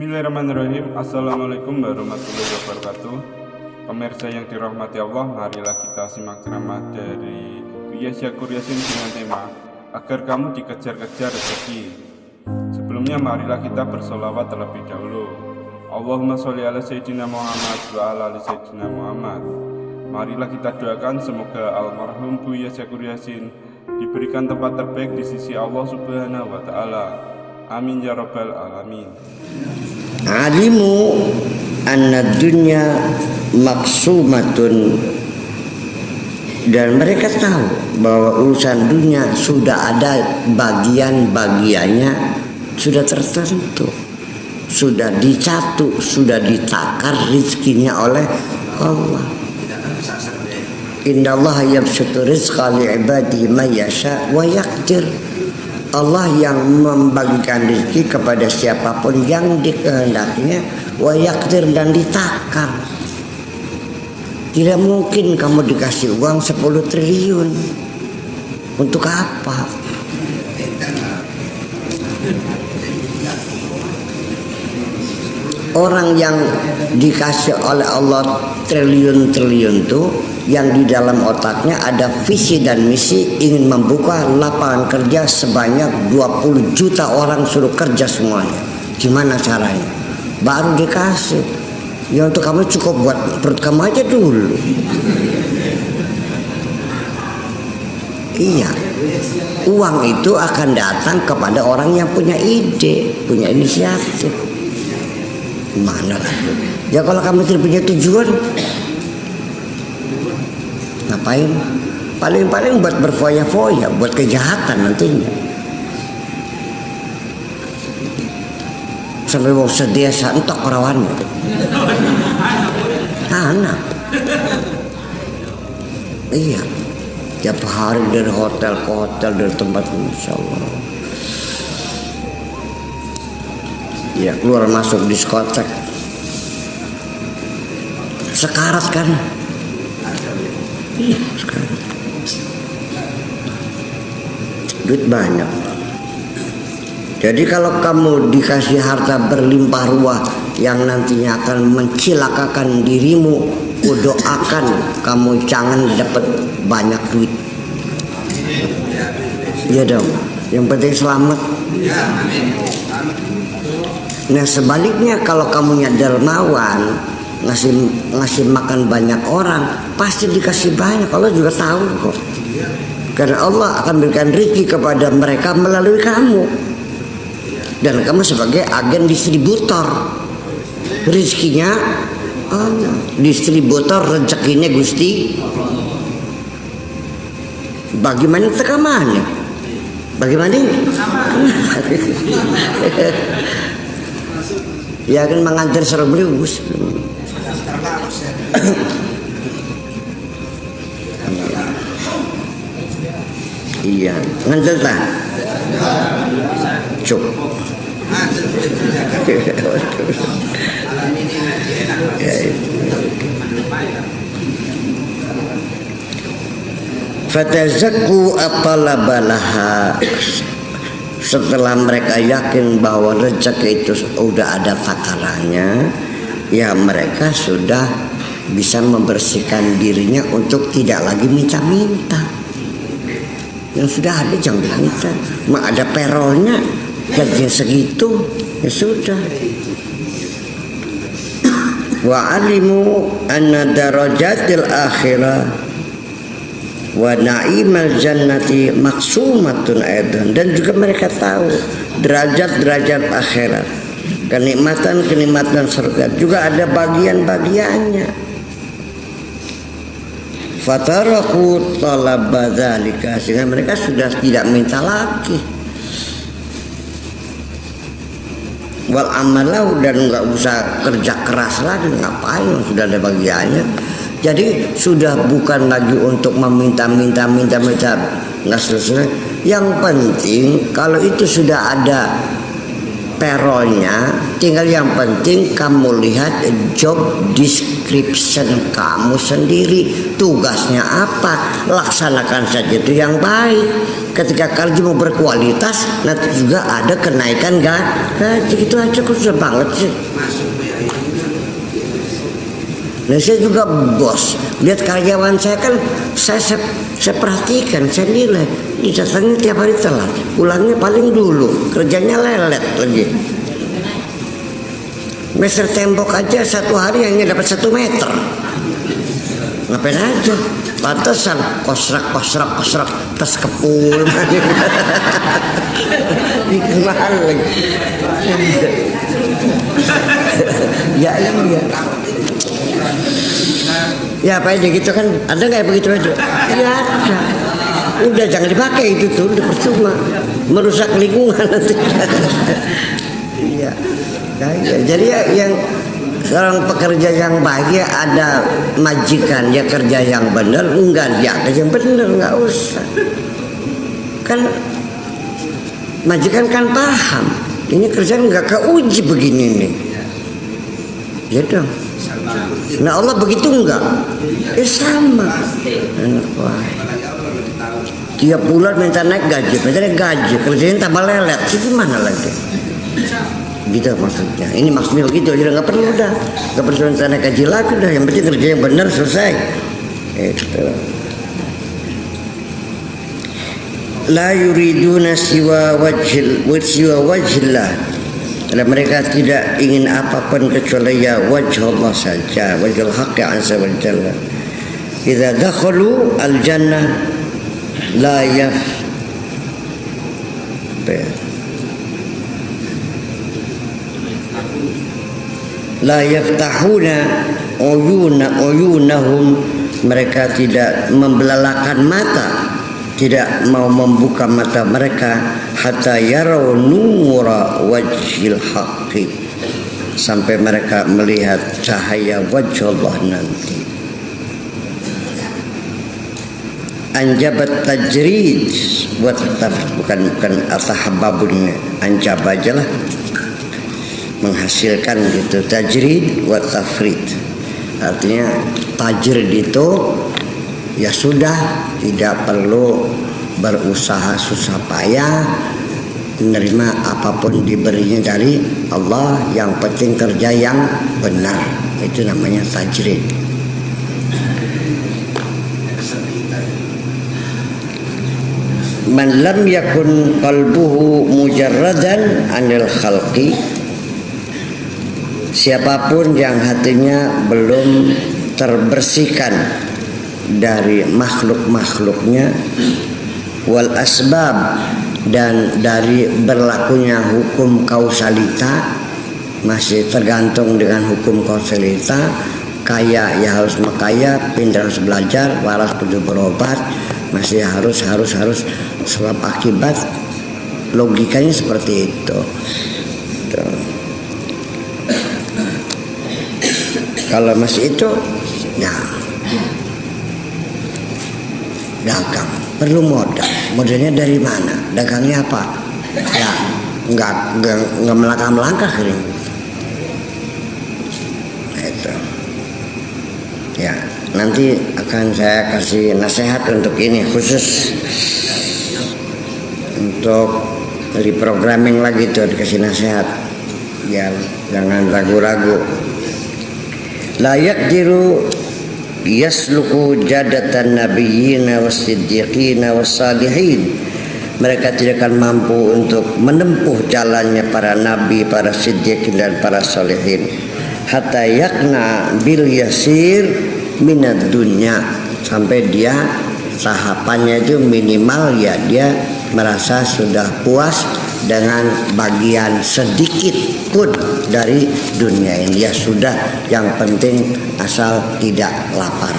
Bismillahirrahmanirrahim. Assalamualaikum warahmatullahi wabarakatuh. Pemirsa yang dirahmati Allah, marilah kita simak ceramah dari Buya Syakur Yasin dengan tema Agar Kamu Dikejar-kejar Rezeki. Sebelumnya marilah kita bersolawat terlebih dahulu. Allahumma sholli ala Sayyidina Muhammad wa ala ali Sayyidina Muhammad. Marilah kita doakan semoga almarhum Buya Syakur Yasin diberikan tempat terbaik di sisi Allah Subhanahu wa Ta'ala. Amin ya rabbal alamin. Alimu anna dunya maksumatun, dan mereka tahu bahwa urusan dunia sudah ada bagian-bagiannya, sudah tertentu, sudah dicatur, sudah ditakar rizkinya oleh Allah. Innallaha yabsutu rizqa li'ibadihi man yasha wa yaqdir. Allah yang membagikan rezeki kepada siapapun yang dikehendakinya, wa yaqdir, dan ditakar. Tidak mungkin kamu dikasih uang 10 triliun. Untuk apa? Orang yang dikasih oleh Allah triliun-triliun itu, yang di dalam otaknya ada visi dan misi ingin membuka lapangan kerja sebanyak 20 juta orang, suruh kerja semuanya. Gimana caranya? Baru dikasih. Ya untuk kamu cukup buat perut kamu aja dulu. Iya. Uang itu akan datang kepada orang yang punya ide, punya inisiatif. Mana lagi? Ya kalau kamu tidak punya tujuan, ngapain? Paling-paling buat berfoya-foya, buat kejahatan nantinya. Sampai mau sedesa entok perawannya. Anak. Iya. Tiap hari dari hotel ke hotel, dari tempat, insya Allah. Ya keluar masuk diskotek. Sekarat kan? Iya, sekarang duit banyak. Jadi kalau kamu dikasih harta berlimpah ruah yang nantinya akan mencilakakan dirimu, kudoakan kamu jangan dapat banyak duit. Iya dong, yang penting selamat. Nah sebaliknya, kalau kamunya dermawan, ngasih makan banyak orang, pasti dikasih banyak. Allah juga tahu kok, karena Allah akan berikan rezeki kepada mereka melalui kamu, dan kamu sebagai agen distributor rezekinya Allah, distributor rezekinya Gusti. Bagaimana tekamannya? Bagaimana? Ya kan mengantar serbus. Iya, ngantar tak? Cuk. Fatazakku atalabalaha. Setelah mereka yakin bahwa rezeki itu sudah ada takarannya, ya mereka sudah bisa membersihkan dirinya untuk tidak lagi minta-minta. Yang sudah ada jangan minta. Ada perolnya, gaji segitu, ya sudah. Wa alimu anna darajatil akhirah wa na'imal jannati maksumatun aidan, dan juga mereka tahu derajat-derajat akhirat, kenikmatan-kenikmatan surga juga ada bagian-bagiannya. Fataraku talaba dzalika, sehingga mereka sudah tidak minta lagi. Wal amalau, dan nggak usah kerja keras lagi, ngapain, sudah ada bagiannya. Jadi sudah bukan lagi untuk meminta-minta, nggak selesai. Yang penting kalau itu sudah ada peronya, tinggal yang penting kamu lihat job description kamu sendiri, tugasnya apa, laksanakan saja itu yang baik. Ketika kerja mau berkualitas, nanti juga ada kenaikan gaji. Itu aja kok sudah banget sih. Nah, saya juga bos, lihat karyawan saya kan saya perhatikan, saya nilai. Ini datangnya tiap hari telat, pulangnya paling dulu, kerjanya lelet lagi. Meter tembok aja satu hari hanya dapat 1 meter. Ngapain aja? Pantesan kosrak tas kepul. Mahal lagi. Ya. Ya apa aja gitu kan, ada nggak begitu aja? Ya ada. Udah jangan dipakai itu tuh, udah percuma, merusak lingkungan nanti. Iya. Jadi ya, yang seorang pekerja yang bahagia ada majikan dia kerja yang benar, enggak dia kerja yang benar, nggak usah. Kan majikan kan paham, ini kerjaan nggak keuji begini nih. Ya dong. Nah Allah begitu enggak? Sama. Enak banget. Tiap bulan minta naik gaji, kerjanya tambah lelet. Itu mana lagi? Gitu maksudnya. Ini maksudnya begitu. Jadi nggak perlu dah, nggak perlu minta naik gaji lagi dah. Yang penting kerja yang benar selesai. Itu. La yuriduna siwa wajhillah. Dan mereka tidak ingin apapun kecuali ya wajh Allah saja, wajhul haqqi azza wa jalla. Idza dakhalu al-jannah la yaftahuna uyunahum, mereka tidak membelalakan mata, tidak mau membuka mata mereka hatta yarau nura wajhil haqqi, sampai mereka melihat cahaya wajh Allah nanti. Anjabat tajrid bukan atahababun, anjab aja lah, menghasilkan gitu. Tajrid wa tafrid, artinya tajrid itu ya sudah, tidak perlu berusaha susah payah, menerima apapun diberinya dari Allah, yang penting kerja yang benar. Itu namanya tajrid. Man lam yakun qalbuhu mujarradan anil khalqi, siapapun yang hatinya belum terbersihkan dari makhluk-makhluknya, wal asbab, dan dari berlakunya hukum kausalita, masih tergantung dengan hukum kausalita. Kaya ya harus makaya, pintar harus belajar, waras kudu berobat, masih harus sebab akibat, logikanya seperti itu. Kalau masih itu ya dagang, perlu modalnya dari mana, dagangnya apa, ya nggak melangkah kering itu. Ya nanti akan saya kasih nasihat untuk ini, khusus untuk reprogramming lagi tuh, dikasih nasihat ya, jangan ragu-ragu. La yaqdiru yasluku jadatan nabiyyina was-siddiqina was-salihin, mereka tidak akan mampu untuk menempuh jalannya para nabi, para siddiqin dan para salihin. Hatta yakna bil yasir minad dunya, sampai dia tahapannya itu minimal ya dia merasa sudah puas dengan bagian sedikit pun dari dunia ini. Ya sudah, yang penting asal tidak lapar.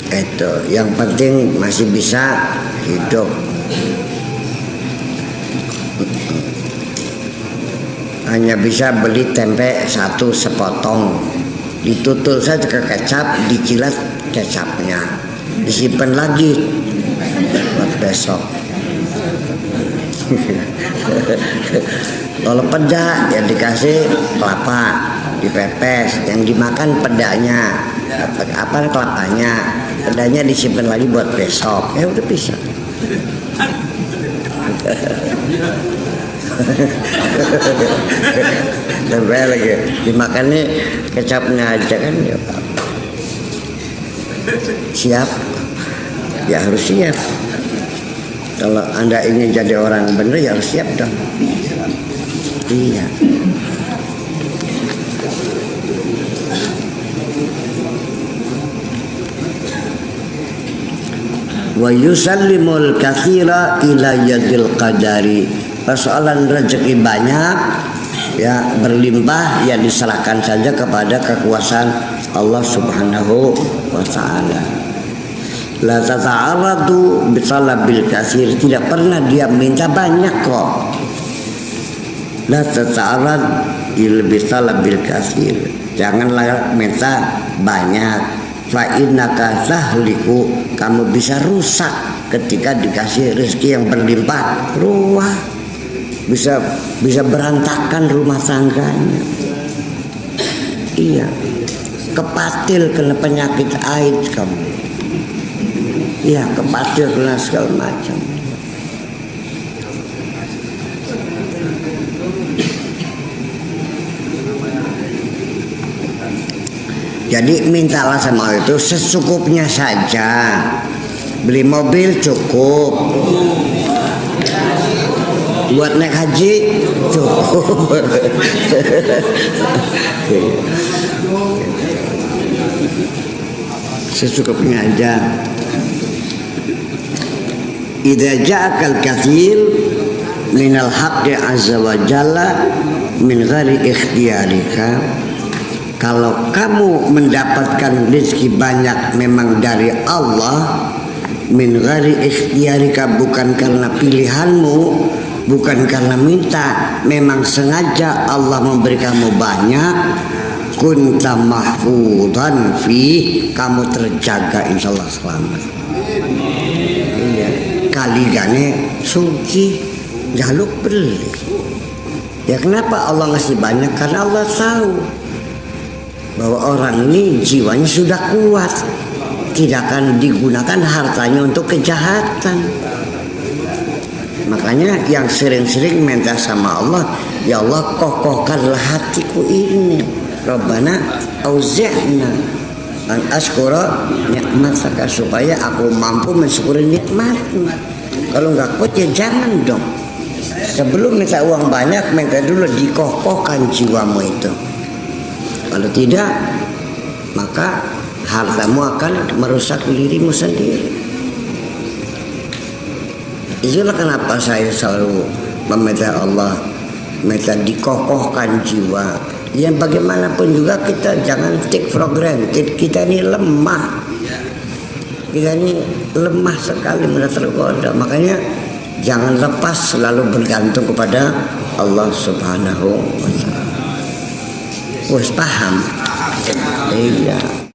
Itu yang penting, masih bisa hidup. Hanya bisa beli tempe satu sepotong, ditutul saja ke kecap, dicilat kecapnya, disimpan lagi buat besok. Kalau peda ya dikasih kelapa, dipepes, yang dimakan pedanya, apa kelapanya, pedanya disimpan lagi buat besok. Ya udah bisa. Sampai lagi dimakannya kecapnya aja kan ya. Siap, ya harus siap. Kalau Anda ingin jadi orang benar ya harus siap dong. Iya. Wa yusallimul katsira ila yadil qadari. Persoalan rezeki banyak ya berlimpah ya diserahkan saja kepada kekuasaan Allah Subhanahu wa taala. La tata'arradu bi talabil katsir, tidak pernah dia minta banyak kok. La tata'arrad bi talabil katsir, janganlah minta banyak. Fa innaka tahliku, kamu bisa rusak ketika dikasih rezeki yang berlimpah ruah, bisa berantakan rumah tangganya. Iya, kepatil kena penyakit AIDS kamu. Iya, kepatil kena segala macam. Jadi mintalah sama Allah itu secukupnya saja. Beli mobil cukup, buat naik haji cukup. Secukupnya aja. Idza ja'akal katsir minal haqqi azza wa jalla min ghairi ikhtiyarika, kalau kamu mendapatkan rezeki banyak memang dari Allah, min ghairi ikhtiyarika, bukan karena pilihanmu, bukan karena minta, memang sengaja Allah memberi kamu banyak, kunta mahfudan fi, kamu terjaga insyaallah selamat. Iya, kaligane suci jaluk beli. Ya kenapa Allah ngasih banyak? Karena Allah tahu bahwa orang ini jiwanya sudah kuat, tidak akan digunakan hartanya untuk kejahatan. Makanya yang sering-sering minta sama Allah, ya Allah kokohkanlah hatiku ini. Rabbana auzi'na an askura nikmataka, supaya aku mampu mensyukuri nikmatmu. Kalau nggak kuat ya jangan dong. Sebelum minta uang banyak, minta dulu dikokohkan jiwamu itu. Kalau tidak, maka hartamu akan merusak dirimu sendiri. Itulah kenapa saya selalu meminta Allah, minta dikokohkan jiwa. Yang bagaimanapun juga kita jangan take for granted. Kita ini lemah. Kita ini lemah sekali, mudah tergoda. Makanya jangan lepas selalu bergantung kepada Allah Subhanahu wa taala. Wes paham? Iya.